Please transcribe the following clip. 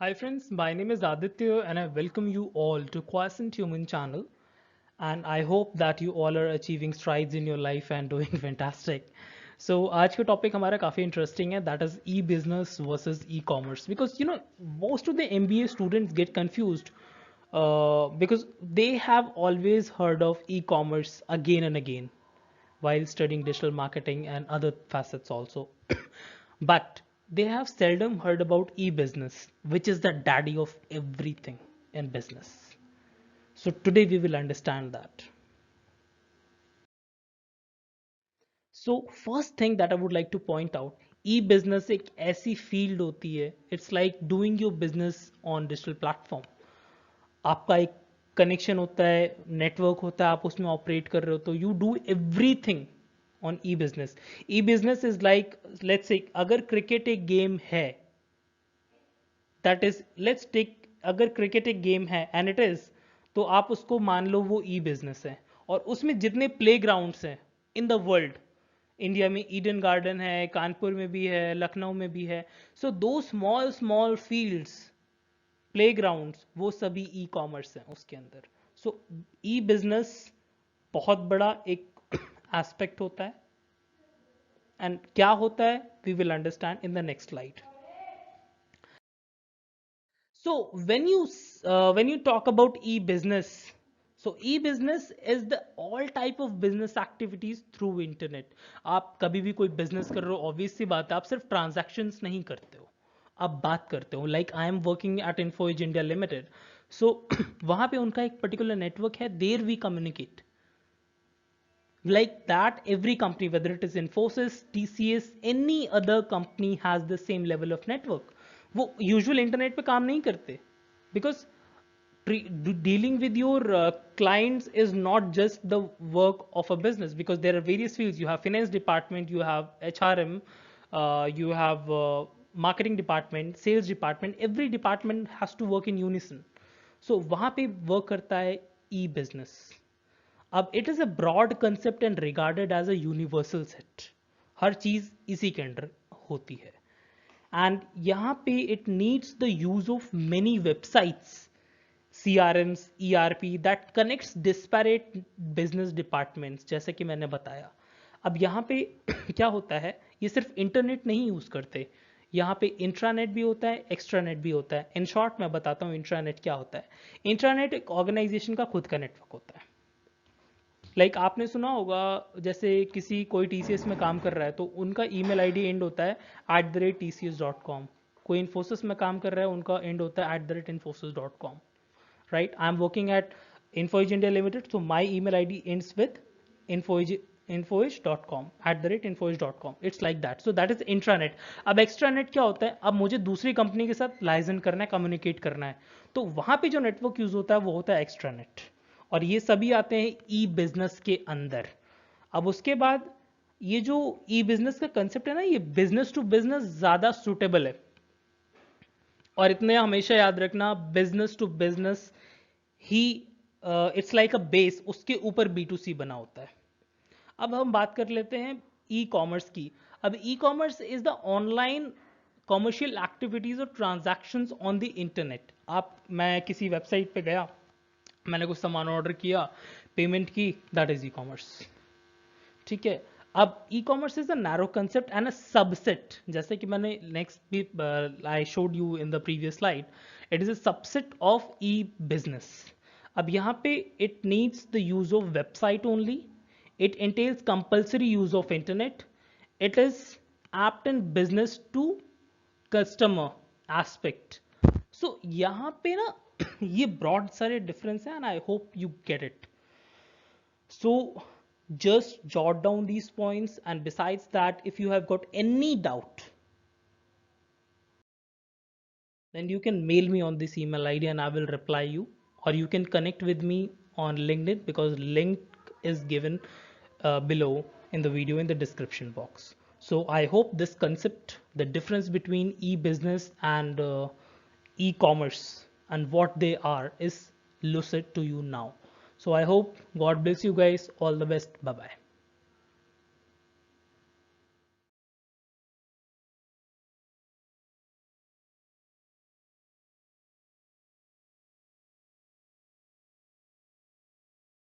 Hi friends, my name is Aditya and I welcome you all to Quiescent Human channel, and I hope that you all are achieving strides in your life and doing fantastic. So आज का topic हमारा काफ़ी interesting है, that is e-business versus e-commerce, because most of the MBA students get confused because they have always heard of e-commerce again and again while studying digital marketing and other facets also. But they have seldom heard about e-business, which is the daddy of everything in business. So today we will understand that. So first thing that I would like to point out, e-business एक ऐसी field होती है, it's like doing your business on digital platform. आपका एक connection होता है, network होता है, आप उसमें ऑपरेट कर रहे हो, तो you do everything on E business. E business is like, let's say अगर क्रिकेट एक गेम है, दैट इज लेट्स टेक, अगर क्रिकेट एक गेम है एंड इट इज, तो आप उसको मान लो वो ई बिजनेस है. और उसमें जितने प्ले ग्राउंड्स हैं इन द वर्ल्ड, इंडिया में ईडन गार्डन है, कानपुर में भी है, लखनऊ में भी है, सो दो स्मॉल स्मॉल फील्ड्स, प्लेग्राउंड्स, वो सभी ई कॉमर्स हैं उसके अंदर. सो ई बिजनेस बहुत बड़ा एक एस्पेक्ट होता है, एंड क्या होता है we will understand in the next slide. So when you talk about e-business, so e-business is the all type of business activities through internet. आप कभी भी कोई business कर रहे हो, obvious सी बात है, आप सिर्फ transactions नहीं करते हो, आप बात करते हो. Like I am working at Info Edge India Limited, so वहाँ पे उनका एक particular network है, there we communicate. Like that, every company, whether it is Infosys, TCS, any other company has the same level of network. वो usual internet पे काम नहीं करते, because dealing with your clients is not just the work of a business, because there are various fields. You have finance department, you have HRM, you have marketing department, sales department. Every department has to work in unison. So वहाँ पे work करता है e-business. अब it is a broad concept and regarded as a universal set. हर चीज़ इसी के under होती है, एंड यहाँ पे it needs the use of many websites, C R Ms, E R P that connects disparate business departments, जैसे कि मैंने बताया. अब यहाँ पे क्या होता है, ये सिर्फ इंटरनेट नहीं यूज़ करते, यहाँ पे इंट्रानेट भी होता है, एक्स्ट्रानेट भी होता है. इन शॉर्ट मैं बताता हूँ इंट्रानेट क्या होता है. इंट्रानेट एक ऑर्गेनाइजेशन का खुद का नेटवर्क होता है. आपने सुना होगा, जैसे किसी कोई टीसीएस में काम कर रहा है तो उनका ईमेल आईडी एंड होता है @tcs.com. कोई इन्फोसिस में काम कर रहा है, उनका एंड होता है @infosys.com. Right, I am working at Info Edge India limited, so my email ID ends with info.com, @info.com. It's like that. So that is intranet. अब एक्स्ट्रानेट क्या होता है, अब मुझे दूसरी कंपनी के साथ लाइजन करना है, कम्युनिकेट करना है, तो वहां पे जो नेटवर्क यूज होता है वो होता है एक्स्ट्रानेट. और ये सभी आते हैं ई बिजनेस के अंदर. अब उसके बाद ये जो ई बिजनेस का कंसेप्ट है ना, ये बिजनेस टू बिजनेस ज्यादा सुटेबल है. और इतने हमेशा याद रखना, बिजनेस टू बिजनेस ही इट्स लाइक अ बेस, उसके ऊपर बी टू सी बना होता है. अब हम बात कर लेते हैं ई कॉमर्स की. अब e commerce is the online commercial activities और ट्रांजैक्शंस ऑन द इंटरनेट. मैं किसी वेबसाइट पे गया, मैंने कुछ सामान ऑर्डर किया, पेमेंट की, दैट इज ई कॉमर्स. ठीक है. अब e commerce is a narrow concept and a subset, जैसे कि मैंने नेक्स्ट भी I showed you in the previous slide, it is a subset of E business. अब यहाँ पे it needs the use of website only, it entails compulsory use of internet, it is apt in business to customer aspect. सो यहाँ पे ना ये broad सारे difference है, and I hope you get it. So just jot down these points, and besides that, if you have got any doubt, then you can mail me on this email id and I will reply you, or you can connect with me on LinkedIn, because link is given below in the video in the description box. So I hope this concept, the difference between e-business and e-commerce and what they are, is lucid to you now. So I hope, God bless you guys, all the best, bye bye.